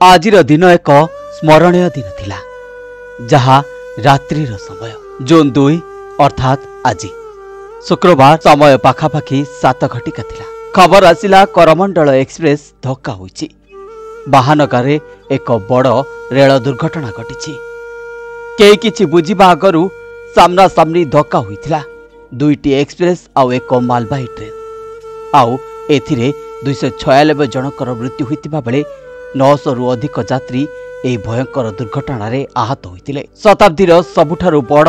आजिर दिन एक स्मरणीय दिन थिला जहा रात्रिर समय जून 2 अर्थात आज शुक्रवार समय पाखापाखि 7 घटिका थिला। खबर आसिला करमंडल एक्सप्रेस धक्का होईछि। बाहानगारे एक बड़ रेल दुर्घटना घटी। केही किछि बुझिबा आगरु सामना सामनी धक्का होईथिला। दुईटी एक्सप्रेस आउ एक मालबाही ट्रेन आउ एथिरे 296 जनकर मृत्यु होइतिबा बेले 900 रु अधिक यात्री एही भयंकर दुर्घटना रे आहत होइतिले। शताब्दीर सबुठारु बड़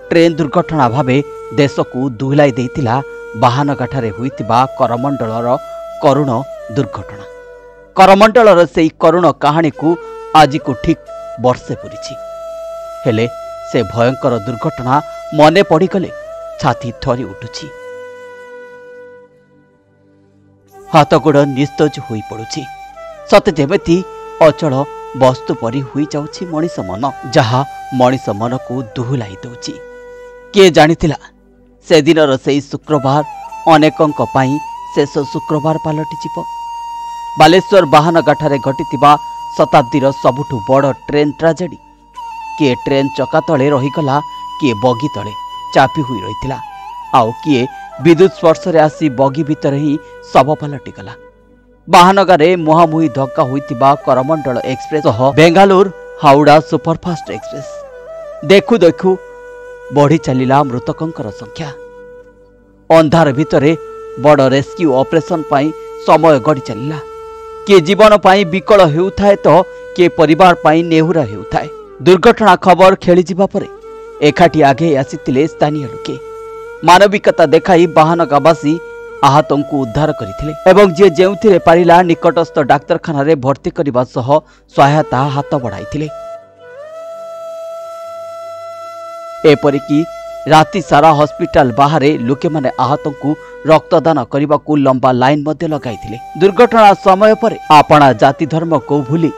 ट्रेन दुर्घटना भावे देश को दुहलाई देइतिला बाहानगाठारे होइतिबा करमंडलर करुण दुर्घटना। करमंडलर सेई करुण कहानी को आज को ठीक वर्षे पुरिछि। हेले से भयंकर दुर्घटना मने पड़गले छाती थरी उठुछि। हाथगोड़ निस्तेज होई पड़ुछि। सते जेमिति अचल वस्तु परी हुई जाउछि मनीष मन, जहा मनीष मन को दुहुलाई दउछि। के जानिथिला से दिनर सेई शुक्रवार अनेकंक पई शेष शुक्रवार पालटि जिवो। बालेश्वर बाहानगाठारे घटितिबा शताब्दीर सबुठु बड़ ट्रेन ट्राजेडी। किए ट्रेन चका तले रहीगला, किए बगी तले चापी हुई रहिथिला, आउ किए विद्युत स्पर्श रे आसी बगी भितर ही शव पलटि गला। बाहानगारे मुहामुही धक्का होइतिबा Coromandel express Bengaluru Howrah superfast express. देखु देखु बढ़ी चलिला मृतकंकर संख्या। अंधार भितरे बड़ रेस्क्यू ऑपरेशन पाई समय गड़ी चलिला। किए जीवन पाई विकल हेउथाए तो किए परिवार पाई नेहुरा हेउथाए। दुर्घटना खबर खेली जिबा परे एकाठी आगे आसीतिले स्थानीय लोके। मानविकता देखाई बाहानगाबासी आहतों को उद्धार करथिले एवं जे जेउथिरे पारिला निकटस्थ डाक्तरखाना रे भर्ती करबा सह सहायता हाथ बढ़ाइथिले। एपरिकी राति सारा हॉस्पिटल बाहर लोके माने आहतों को रक्तदान करने को लंबा लाइन मध्य लगाइथिले। दुर्घटना समय पर आपणा जाति धर्म को भूली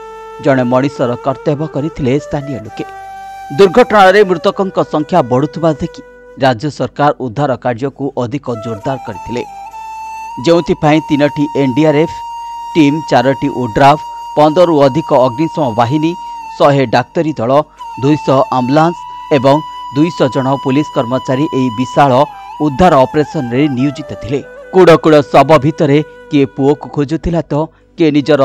जड़े मनीषर कर्तव्य करथिले स्थानीय लोके। दुर्घटना रे मृतकों संख्या बढ़ुवा देखि राज्य सरकार उद्धार कार्य को अधिक जोरदार करथिले। जोथिपाई 3टी एनडीआरएफ टीम, 4टी ओड्राफ, 15 रु अधिक अग्निशम बाहिनी, 100 डाक्तरी दल, 200 आम्बुलांस एवं 200 जन पुलिस कर्मचारी एही विशाल उद्धार ऑपरेशन रे नियोजित थिले। कुड़ शव भितरे किए पुओ को खोजुथिला तो किए निजर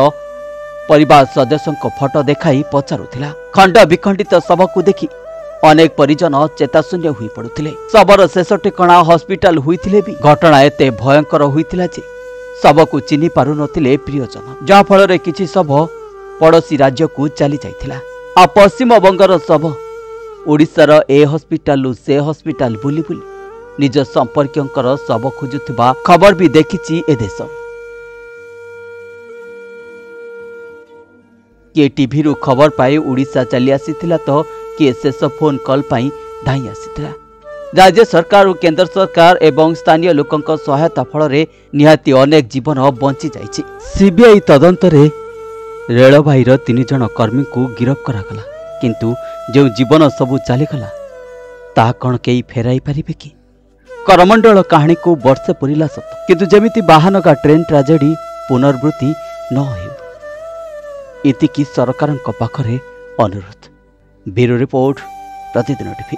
परिवार सदस्यों को फोटो देखाई पचारुथिला। खंड विखंडित शव को देखि अनेक परिजन चेताशून्य हुई पड़ुथिले। शवर शेष ठिकाना हॉस्पिटल होइथिले भी घटना एते भयंकर होइथिला जे शव को चिन्हि पारु नथिले प्रियजन, जहा फल रे किछि शव पड़ोसी राज्य को चली जाइथिला। आ पश्चिम बंगर शव ओडिशार ए हॉस्पिटल से हॉस्पिटल बुली बुली निज संपर्कियों शव खोजुथिबा खबर भी देखिछि ए देश। किए टीवी रु खबर पाई ओडिशा चली आसीथिला तो किए शेष फोन कॉल पाई धाई आसीथिला। राज्य सरकार और केंद्र सरकार एवं स्थानीय लोकंक सहायता फल रे निहाती अनेक जीवन बंची जाइछि। सीबीआई तदंत रे रेलबाईर 3 जन कर्मी को गिरफ्त करागला, किंतु जो जीवन सबू चलीगला ता कौन कई फेराई पारिबे कि? करमंडल कहानी को वर्षे पुरिला सत, किंतु जेमिति बाहानगा ट्रेन ट्राजेडी पुनर्वृत्ति न हो इतिकी सरकार पाखरे अनुरोध। ब्यूरो रिपोर्ट, प्रतिदिन टीवी।